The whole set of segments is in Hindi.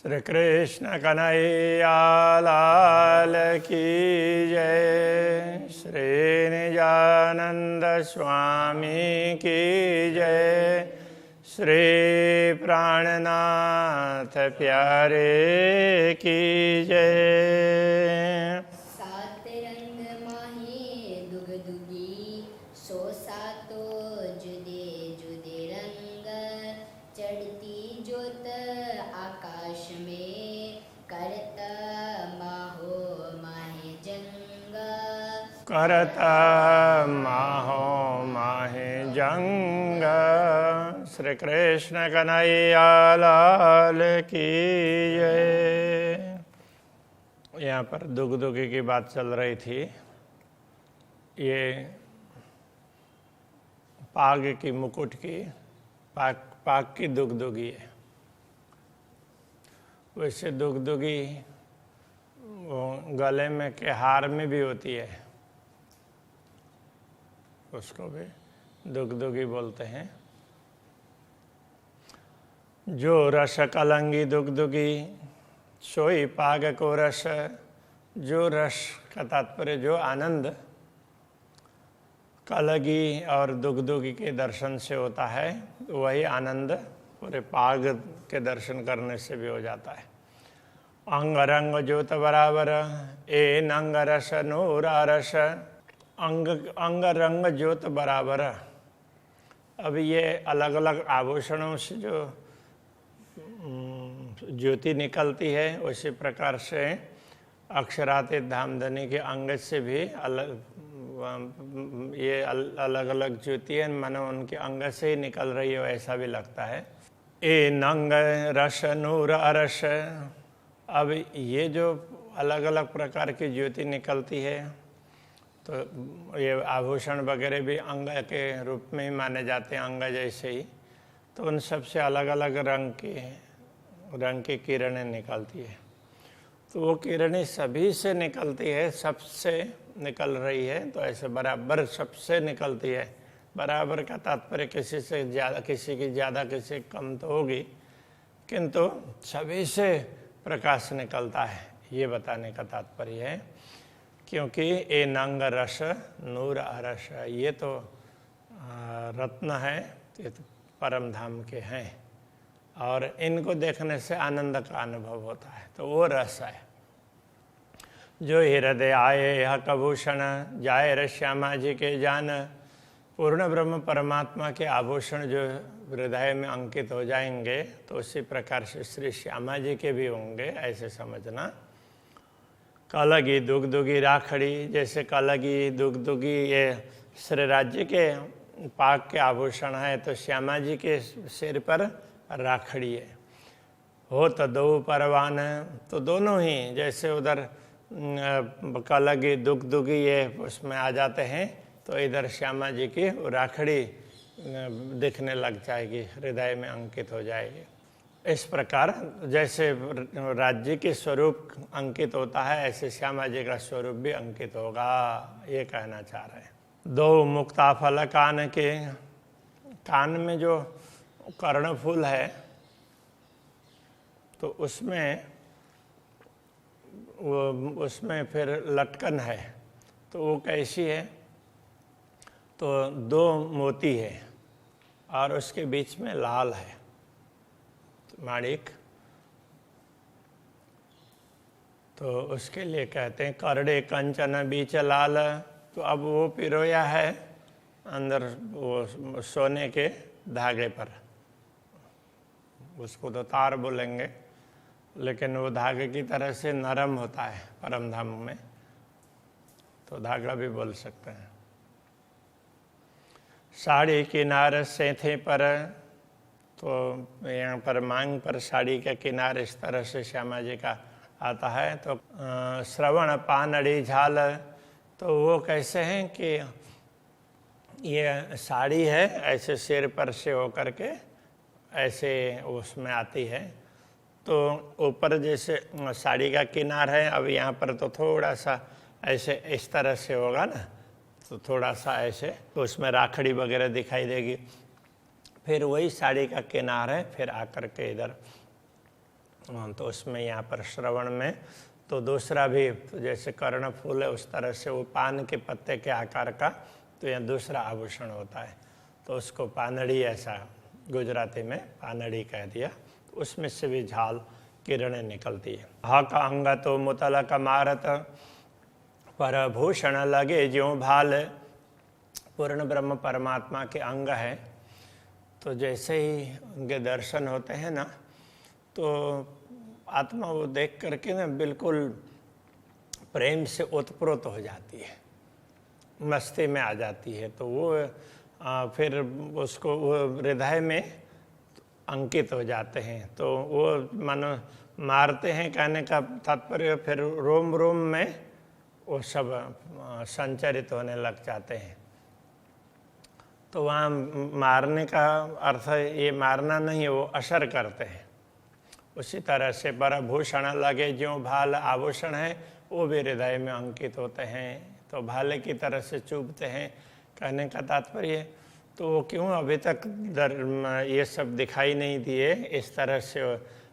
श्री कृष्ण कन्हैया लाल की जय। श्री निजानंद स्वामी की जय। श्री प्राणनाथ प्यारे की जय। सात रंग माहे दुग दुगी, सो सातो जुदे जुदे रंग। चढ़ती जोत आकाश में, करता माहो माहे जंग। करता माहो माहे जंग। श्री कृष्ण कन्हैया लाल की जय। यहाँ पर दुगदुगी की बात चल रही थी। ये पाग की मुकुट की पाग की दुगदुगी है। वैसे दुगदुगी गले में के हार में भी होती है, उसको भी दुगदुगी बोलते हैं। जो रस कलंगी दुगदुगी, सोई पाग को रस। जो रस का तात्पर्य जो आनंद कलगी और दुगदुगी के दर्शन से होता है, वही आनंद पूरे पाग के दर्शन करने से भी हो जाता है। अंग रंग ज्योत बराबर, ए नंग रस नूरा रस। अंग रंग ज्योत बराबर। अब ये अलग अलग आभूषणों से जो ज्योति निकलती है, उसी प्रकार से अक्षरातीत धामधनी के अंग से भी ये अलग अलग ज्योति है, मानो उनके अंग से ही निकल रही है, ऐसा भी लगता है। ए नंग रस नूर अरस। अब ये जो अलग अलग प्रकार की ज्योति निकलती है, तो ये आभूषण वगैरह भी अंग के रूप में ही माने जाते हैं, अंग जैसे ही। तो उन सबसे अलग अलग रंग की किरणें निकलती है। तो वो किरणें सभी से निकलती है, सबसे निकल रही है, तो ऐसे बराबर सबसे निकलती है। बराबर का तात्पर्य किसी से ज़्यादा, किसी की ज़्यादा, किसी कम तो होगी, किंतु सभी से प्रकाश निकलता है, ये बताने का तात्पर्य है। क्योंकि ए नंग रस नूर अरस, ये तो रत्न है, ये तो परम धाम के हैं, और इनको देखने से आनंद का अनुभव होता है, तो वो रस है। जो हृदय आए यह कभूषण, जाए रस श्यामा जी के जान। पूर्ण ब्रह्म परमात्मा के आभूषण जो हृदय में अंकित हो जाएंगे, तो उसी प्रकार से श्री श्यामा जी के भी होंगे, ऐसे समझना। कलगी दुगदुगी राखड़ी, जैसे कलगी दुगदुगी ये श्री राज्य के पाक के आभूषण है, तो श्यामा जी के सिर पर राखड़ी है। हो तो दो परवान, तो दोनों ही, जैसे उधर कलगी दुगदुगी ये उसमें आ जाते हैं, तो इधर श्यामा जी की राखड़ी दिखने लग जाएगी, हृदय में अंकित हो जाएगी। इस प्रकार जैसे राज्य के स्वरूप अंकित होता है, ऐसे श्यामा जी का स्वरूप भी अंकित होगा, ये कहना चाह रहे हैं। दो मुक्ता फल कान के, कान में जो कर्णफूल है, तो उसमें फिर लटकन है, तो वो कैसी है? तो दो मोती है और उसके बीच में लाल है माणिक, तो उसके लिए कहते हैं करड़े कंचन बीच लाल। तो अब वो पिरोया है अंदर वो सोने के धागे पर, उसको तो तार बोलेंगे, लेकिन वो धागे की तरह से नरम होता है परम धाम में, तो धागा भी बोल सकते हैं। साड़ी किनारे सेंथे पर, तो यहाँ पर मांग पर साड़ी का किनार इस तरह से श्यामा जी का आता है। तो श्रवण पानड़ी झाल, तो वो कैसे हैं कि ये साड़ी है, ऐसे सिर पर से होकर के ऐसे उसमें आती है। तो ऊपर जैसे साड़ी का किनार है, अब यहाँ पर तो थोड़ा सा ऐसे इस तरह से होगा ना, तो थोड़ा सा ऐसे, तो उसमें राखड़ी वगैरह दिखाई देगी। फिर वही साड़ी का किनार है, फिर आकर के इधर तो उसमें यहाँ पर श्रवण में तो दूसरा भी, तो जैसे कर्ण फूल है उस तरह से वो पान के पत्ते के आकार का, तो यहाँ दूसरा आभूषण होता है, तो उसको पानड़ी, ऐसा गुजराती में पानड़ी कह दिया। तो उसमें से भी झाल किरणें निकलती है। हा का अंग तो मुतल का मारत, पर भूषण लगे ज्यों भाल। पूर्ण ब्रह्म परमात्मा के अंग है, तो जैसे ही उनके दर्शन होते हैं ना, तो आत्मा वो देख करके ना बिल्कुल प्रेम से ओतप्रोत हो जाती है, मस्ती में आ जाती है। तो वो फिर उसको वो हृदय में अंकित हो जाते हैं। तो वो मानो मारते हैं, कहने का तात्पर्य फिर रोम रोम में वो सब संचरित होने लग जाते हैं। तो वहाँ मारने का अर्थ ये मारना नहीं, वो असर करते हैं। उसी तरह से परभूषण लगे ज्यों भाल, आभूषण है वो भी हृदय में अंकित होते हैं, तो भाले की तरह से चुभते हैं। कहने का तात्पर्य तो वो क्यों अभी तक ये सब दिखाई नहीं दिए, इस तरह से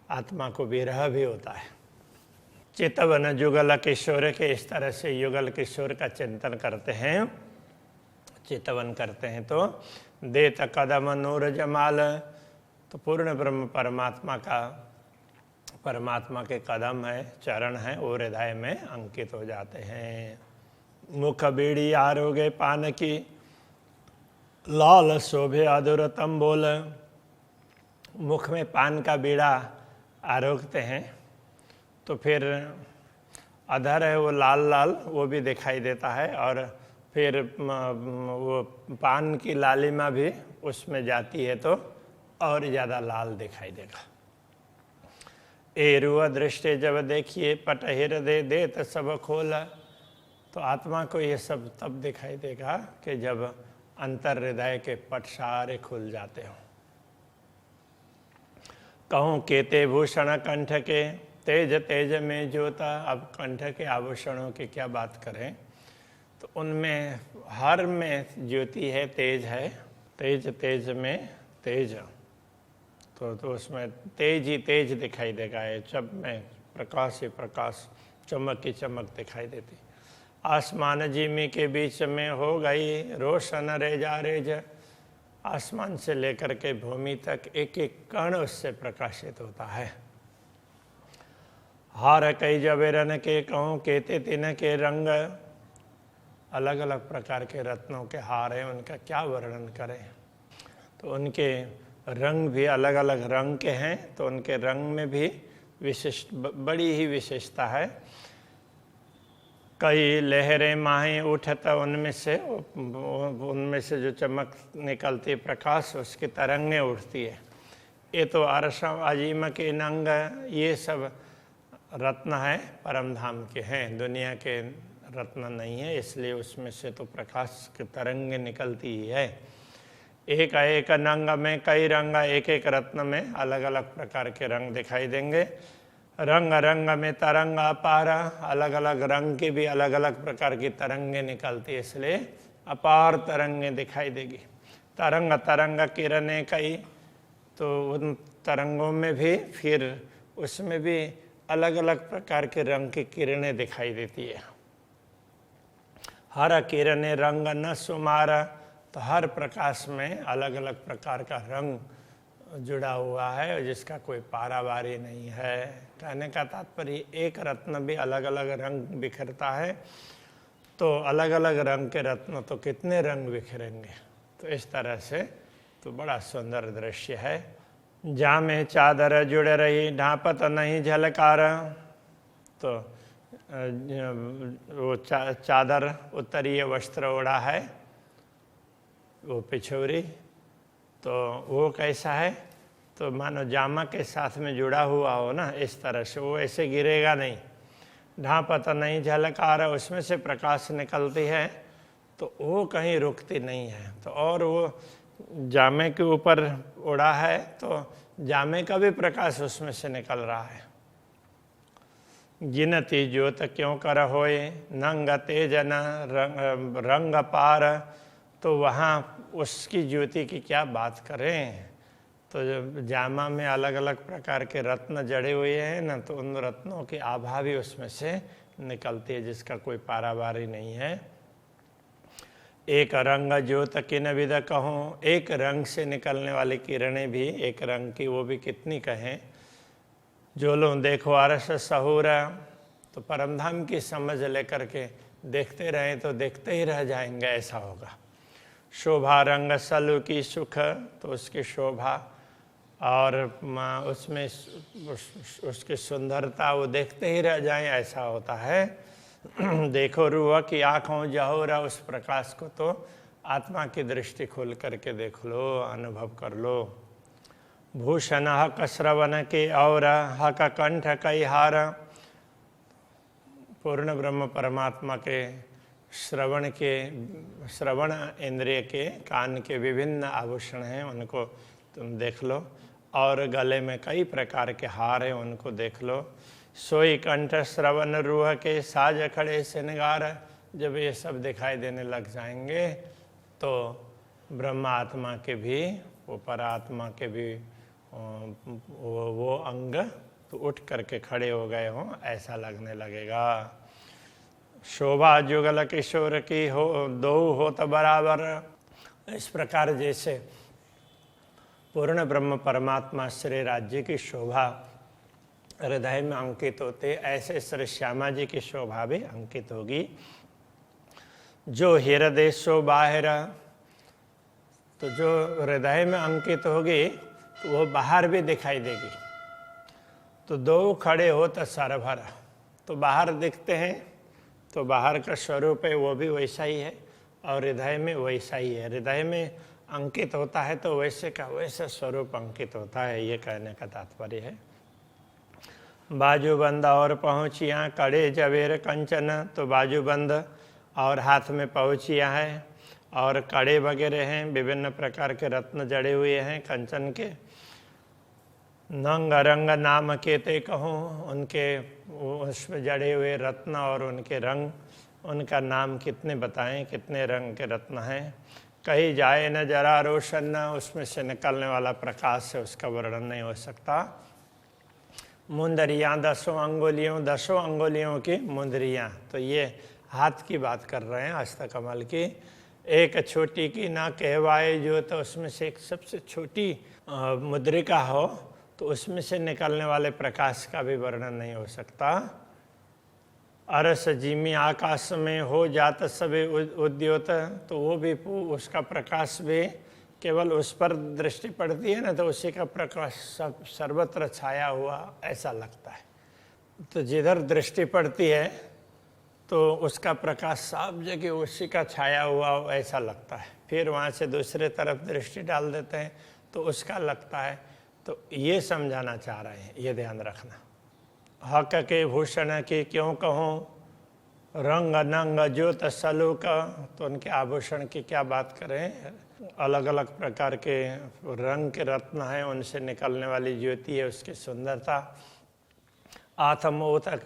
आत्मा को विरह भी होता है। चितवन जुगल किशोर के, इस तरह से युगल किशोर का चिंतन करते हैं, चितवन करते हैं। तो देत कदम नूर जमाल, तो पूर्ण ब्रह्म परमात्मा के कदम है, चरण है, वो हृदय में अंकित हो जाते हैं। मुख बीड़ी आरोगे पान की, लाल शोभे अधुर तंबोल। मुख में पान का बीड़ा आरोगते हैं तो फिर अधर है वो लाल लाल, वो भी दिखाई देता है, और फिर वो पान की लालिमा भी उसमें जाती है तो और ज़्यादा लाल दिखाई देगा। एरुआ दृष्टि जब देखिए पट हृदय देत सब खोला, तो आत्मा को ये सब तब दिखाई देगा कि जब अंतर हृदय के पट सारे खुल जाते हों। कहूँ केते भूषण कंठ के, तेज तेज में ज्योता। अब कंठ के आभूषणों की क्या बात करें, तो उनमें हर में ज्योति है, तेज है, तेज तेज में तेज, तो उसमें तेज ही तेज दिखाई देगा। ये सब में प्रकाश ही प्रकाश, चमक की चमक दिखाई देती। आसमान जिमी के बीच में हो गई रोशन रेजा रेज। आसमान से लेकर के भूमि तक एक एक कण उससे प्रकाशित होता है। हार कई जबेरन के कहूँ केते तिन के रंग। अलग अलग प्रकार के रत्नों के हार हैं, उनका क्या वर्णन करें। तो उनके रंग भी अलग अलग रंग के हैं, तो उनके रंग में भी विशिष्ट बड़ी ही विशेषता है। कई लहरें माहें उठत, उनमें से जो चमक निकलती प्रकाश, उसकी तरंगें उठती है। ये तो अरसम अजीम के नंग, ये सब रत्न है, परम धाम के हैं, दुनिया के रत्न नहीं है, इसलिए उसमें से तो प्रकाश की तरंगें निकलती ही है। एक एक नंग में कई रंग, एक एक रत्न में अलग अलग प्रकार के रंग दिखाई देंगे। रंग रंग में तरंग अपार, अलग अलग रंग की भी अलग अलग प्रकार की तरंगें निकलती है, इसलिए अपार तरंगें दिखाई देगी। तरंग तरंग किरणें कई, तो उन तरंगों में भी फिर उसमें भी अलग अलग प्रकार के रंग की किरणें दिखाई देती है। हर किरणें रंग न सुमार, तो हर प्रकाश में अलग अलग प्रकार का रंग जुड़ा हुआ है, जिसका कोई पारावारी नहीं है। कहने का तात्पर्य एक रत्न भी अलग अलग रंग बिखरता है, तो अलग अलग रंग के रत्न तो कितने रंग बिखरेंगे। तो इस तरह से तो बड़ा सुंदर दृश्य है। जामे चादर जुड़ रही ढांपत नहीं झलकार, तो वो चादर उत्तरीय वस्त्र ओढ़ा है, वो पिछोरी, तो वो कैसा है, तो मानो जामा के साथ में जुड़ा हुआ हो ना, इस तरह से वो ऐसे गिरेगा नहीं। ढांपत नहीं झलकार, उसमें से प्रकाश निकलती है, तो वो कहीं रुकती नहीं है। तो और वो जामे के ऊपर उड़ा है, तो जामे का भी प्रकाश उसमें से निकल रहा है। गिनती ज्योत क्यों कर होए, नंग तेज न रंग पार, तो वहाँ उसकी ज्योति की क्या बात करें। तो जब जामा में अलग अलग प्रकार के रत्न जड़े हुए हैं ना, तो उन रत्नों की आभा भी उसमें से निकलती है, जिसका कोई पारावार ही नहीं है। एक रंग ज्योत किन विद कहूँ, एक रंग से निकलने वाली किरणें भी, एक रंग की वो भी कितनी कहें। जो लोग देखो अरस सहूरा, तो परमधाम की समझ लेकर के देखते रहें तो देखते ही रह जाएंगे, ऐसा होगा। शोभा रंग सलु की सुख, तो उसकी शोभा और उसमें उसकी सुंदरता वो देखते ही रह जाएं, ऐसा होता है। देखो रूह की आँखों जहोरा, उस प्रकाश को तो आत्मा की दृष्टि खोल करके देख लो, अनुभव कर लो। भूषण हक श्रवण के और हक कंठ कई हार, पूर्ण ब्रह्म परमात्मा के श्रवण इंद्रिय के, कान के विभिन्न आभूषण हैं, उनको तुम देख लो। और गले में कई प्रकार के हार हैं, उनको देख लो। सोई कंठ श्रवण रूह के साज खड़े श्रृंगार, जब ये सब दिखाई देने लग जाएंगे तो ब्रह्म आत्मा के भी, वो परात्मा के भी वो अंग तो उठ करके खड़े हो गए हों, ऐसा लगने लगेगा। शोभा जुगल किशोर की हो, दो हो तो बराबर। इस प्रकार जैसे पूर्ण ब्रह्म परमात्मा श्री राज्य की शोभा हृदय में अंकित होते, ऐसे श्री श्यामा जी की शोभा भी अंकित होगी। जो हृदय सो बाहर, तो जो हृदय में अंकित होगी तो वो बाहर भी दिखाई देगी। तो दो खड़े हो तो सरभर, तो बाहर दिखते हैं, तो बाहर का स्वरूप है वो भी वैसा ही है, और हृदय में वैसा ही है। हृदय में अंकित होता है तो वैसे का वैसा स्वरूप अंकित होता है, ये कहने का तात्पर्य है। बाजूबंद और पहुँचियाँ कड़े जवेर कंचन, तो बाजूबंद और हाथ में पहुँचियाँ हैं और कड़े वगैरह हैं, विभिन्न प्रकार के रत्न जड़े हुए हैं कंचन के। नंग रंग नाम के ते कहूँ, उनके उसमें जड़े हुए रत्न और उनके रंग, उनका नाम कितने बताएं, कितने रंग के रत्न हैं। कहीं जाए न जरा रोशन न, उसमें से निकलने वाला प्रकाश है, उसका वर्णन नहीं हो सकता। मुंदरियाँ 10 अंगुलियों की मुंदरियाँ, तो ये हाथ की बात कर रहे हैं, हस्तकमल की। एक छोटी की ना कहवाए जो, तो उसमें से एक सबसे छोटी मुद्रिका हो तो उसमें से निकलने वाले प्रकाश का भी वर्णन नहीं हो सकता। अरस जिमी आकाश में हो जात सभी उद्योत, तो वो भी उसका प्रकाश भी केवल उस पर दृष्टि पड़ती है ना, तो उसी का प्रकाश सर्वत्र छाया हुआ ऐसा लगता है। तो जिधर दृष्टि पड़ती है तो उसका प्रकाश सब जगह उसी का छाया हुआ ऐसा लगता है। फिर वहाँ से दूसरे तरफ दृष्टि डाल देते हैं तो उसका लगता है। तो ये समझाना चाह रहे हैं, ये ध्यान रखना। हक के भूषण की क्यों कहूँ, रंग नंग ज्योत सलूक, तो उनके आभूषण की क्या बात करें। अलग अलग प्रकार के रंग के रत्न हैं, उनसे निकलने वाली ज्योति है, उसकी सुंदरता। आत्म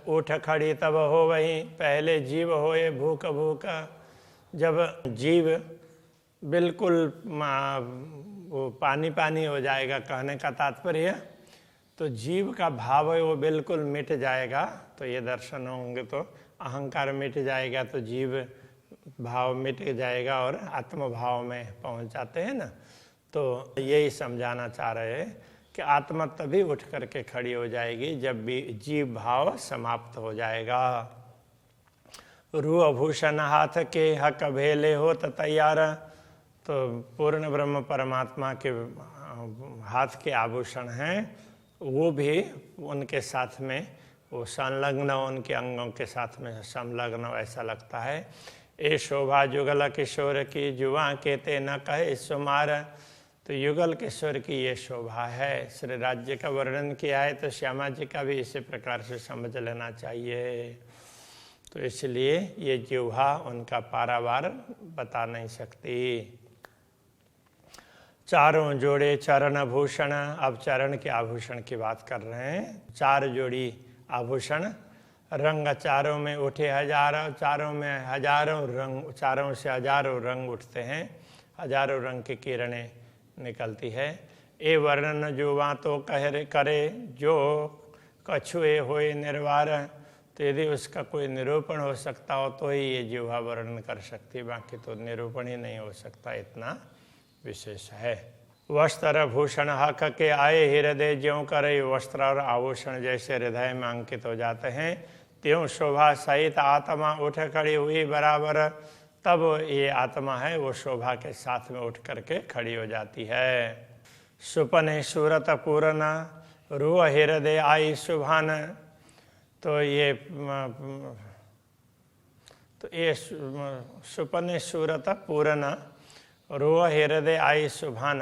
उठ खड़ी तब हो वही, पहले जीव होए भूख भूख। जब जीव बिल्कुल वो पानी पानी हो जाएगा, कहने का तात्पर्य, तो जीव का भाव है वो बिल्कुल मिट जाएगा। तो ये दर्शन होंगे तो अहंकार मिट जाएगा, तो जीव भाव मिट जाएगा और आत्म भाव में पहुंच जाते हैं ना। तो यही समझाना चाह रहे हैं कि आत्मा तभी उठ करके खड़ी हो जाएगी जब भी जीव भाव समाप्त हो जाएगा। रूह भूषण हाथ के हक भेले हो तो तैयार, तो पूर्ण ब्रह्म परमात्मा के हाथ के आभूषण हैं, वो भी उनके साथ में वो संलग्न, उनके अंगों के साथ में संलग्न ऐसा लगता है। ए शोभा जुगल किशोर की जुआ कहते न कहे सुमार, तो युगल किशोर की ये शोभा है। श्री राज्य का वर्णन किया है तो श्यामा जी का भी इसी प्रकार से समझ लेना चाहिए। तो इसलिए ये जिह्वा उनका पारावार बता नहीं सकती। चारों जोड़े चरण भूषण, अब चरण के आभूषण की बात कर रहे हैं। 4 जोड़ी आभूषण, रंग चारों में उठे हजारों, चारों में हजारों रंग, चारों से हजारों रंग उठते हैं, हजारों रंग की किरणें निकलती है। ए वर्णन जुवा तो कह करे जो कछुए होए निर्वार। तो यदि उसका कोई निरूपण हो सकता हो तो ही ये जिह्वा वर्णन कर सकती, बाकी तो निरूपण ही नहीं हो सकता, इतना विशेष है। वस्त्र भूषण हक के आए हृदय ज्यों करे, वस्त्र और आभूषण जैसे हृदय में अंकित हो जाते हैं त्यों शोभा सहित आत्मा उठ खड़ी हुई बराबर। तब ये आत्मा है वो शोभा के साथ में उठ करके खड़ी हो जाती है। सुपने सूरत पूर्ण रूह हृदय आई सुभान। तो ये सुपने सूरत पूर्ण रूह हृदय आई सुभान।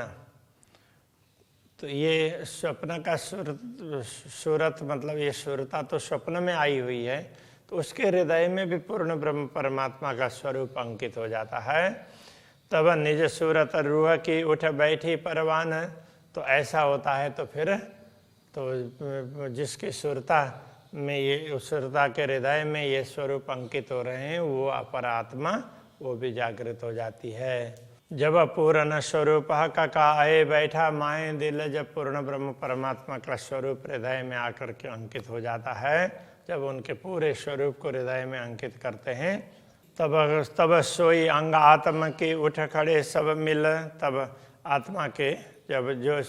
तो ये स्वप्न का सूरत मतलब ये सूरता तो स्वप्न में आई हुई है, तो उसके हृदय में भी पूर्ण ब्रह्म परमात्मा का स्वरूप अंकित हो जाता है। तब निज सूरत रूह की उठ बैठी परवान। तो ऐसा होता है तो फिर तो जिसकी सुरता में ये उस सुरता के हृदय में ये स्वरूप अंकित हो रहे हैं वो अपर आत्मा वो भी जागृत हो जाती है। जब पूर्ण स्वरूप का आए बैठा माए दिल। जब पूर्ण ब्रह्म परमात्मा का स्वरूप हृदय में आकर के अंकित हो जाता है, जब उनके पूरे स्वरूप को हृदय में अंकित करते हैं तब सोई अंग आत्मा के उठ खड़े सब मिल। तब आत्मा के जब जो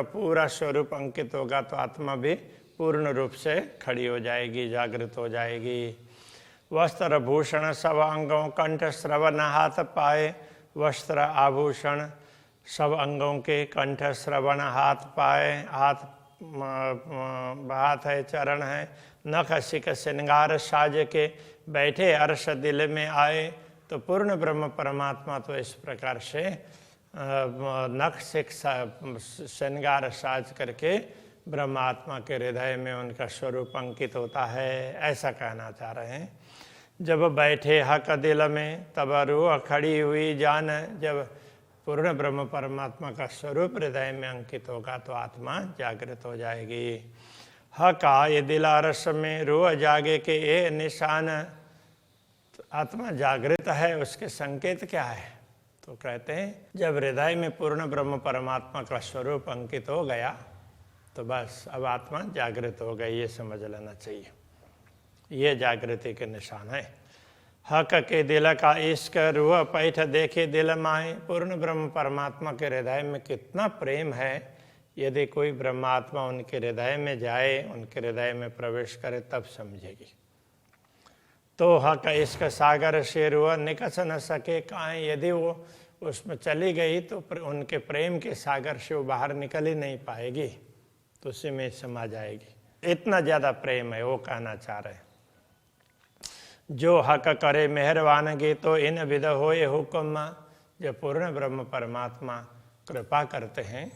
पूरा स्वरूप अंकित होगा तो आत्मा भी पूर्ण रूप से खड़ी हो जाएगी, जागृत हो जाएगी। वस्त्र भूषण सब अंगों कंठ श्रवण हाथ पाए। वस्त्र आभूषण सब अंगों के कंठ श्रवण हाथ पाए। हाथ है, चरण है, नख सिक श्रृंगार साज के बैठे अर्श दिल में आए। तो पूर्ण ब्रह्म परमात्मा तो इस प्रकार से नख सिक श्रृंगार साज करके ब्रह्मात्मा के हृदय में उनका स्वरूप अंकित होता है, ऐसा कहना चाह रहे हैं। जब बैठे हक दिल में तब रूह खड़ी हुई जान। जब पूर्ण ब्रह्म परमात्मा का स्वरूप हृदय में अंकित होगा तो आत्मा जागृत हो जाएगी। हक आए दिल रस में रूह जागे के ये निशान। तो आत्मा जागृत है, उसके संकेत क्या है? तो कहते हैं जब हृदय में पूर्ण ब्रह्म परमात्मा का स्वरूप अंकित हो गया तो बस अब आत्मा जागृत हो गई, ये समझ लेना चाहिए। ये जागृति के निशान है। हक के दिल का इश्क रूह पैठ देखे दिल माए। पूर्ण ब्रह्म परमात्मा के हृदय में कितना प्रेम है, यदि कोई ब्रह्मात्मा उनके हृदय में जाए, उनके हृदय में प्रवेश करे तब समझेगी। तो हक इश्क सागर से रूह निकस न सके काहे। यदि वो उसमें चली गई तो उनके प्रेम के सागर से वो बाहर निकल ही नहीं पाएगी, तो उसी में समा जाएगी। इतना ज़्यादा प्रेम है, वो कहना चाह रहे हैं। जो हक करे मेहरबान गे तो इन विध होए हुक्म। जब पूर्ण ब्रह्म परमात्मा कृपा करते हैं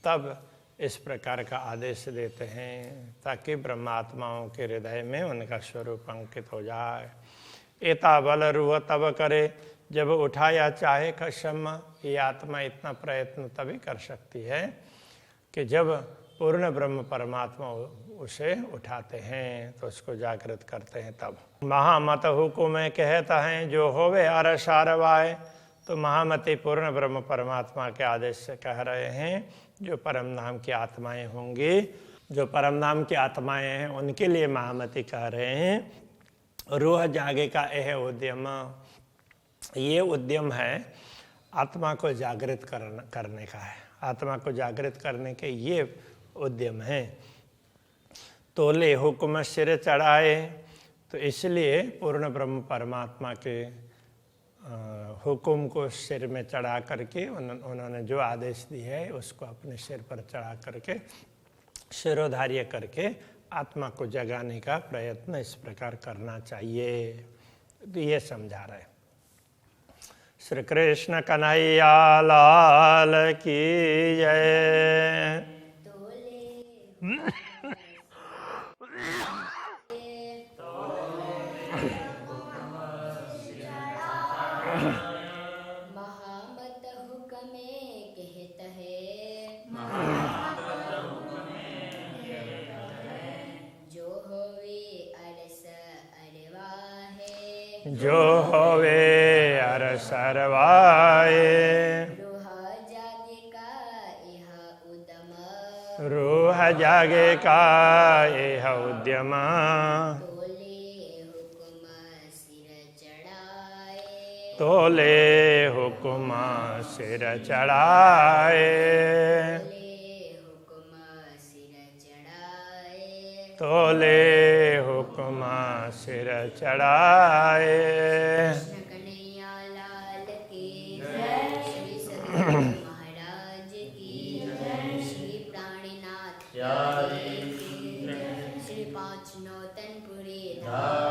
तब इस प्रकार का आदेश देते हैं ताकि ब्रह्मात्माओं के हृदय में उनका स्वरूप अंकित हो जाए। एता बल रूह तब करे जब उठाया चाहे कसम। ये आत्मा इतना प्रयत्न तभी कर सकती है कि जब पूर्ण ब्रह्म परमात्मा उसे उठाते हैं तो उसको जागृत करते हैं तब। महामत हुकुम कहता है जो होवे अरस आरवाए। तो महामति पूर्ण ब्रह्म परमात्मा के आदेश से कह रहे हैं जो परम नाम की आत्माएं होंगी, जो परम नाम की आत्माएं हैं उनके लिए महामति कह रहे हैं। रूह जागे का यह उद्यम, ये उद्यम है आत्मा को जागृत करने का है। आत्मा को जागृत करने के ये उद्यम है। तोले हुक्म सिर चढ़ाए। तो इसलिए पूर्ण ब्रह्म परमात्मा के हुक्म को सिर में चढ़ा करके उन्होंने जो आदेश दिए है उसको अपने सिर पर चढ़ा करके शिरोधार्य करके आत्मा को जगाने का प्रयत्न इस प्रकार करना चाहिए। तो ये समझा रहे। श्री कृष्ण कन्हैया लाल की जय। महामत हुक्मे कहत है जो होवे अरस अरवाहे। जो होवे अरस अरवाए। रूह जागे का यह रूह जागे का यह उद्यम तोले हुक्म सिर चढ़ाए तोले हुक्म सिर चढ़ाए कृष्ण कन्हैया लाल की जय। श्री सद्गुरु महाराज की जय। श्री प्राणीनाथ प्यारे की जय। श्री पाँच नौतनपुरी धाम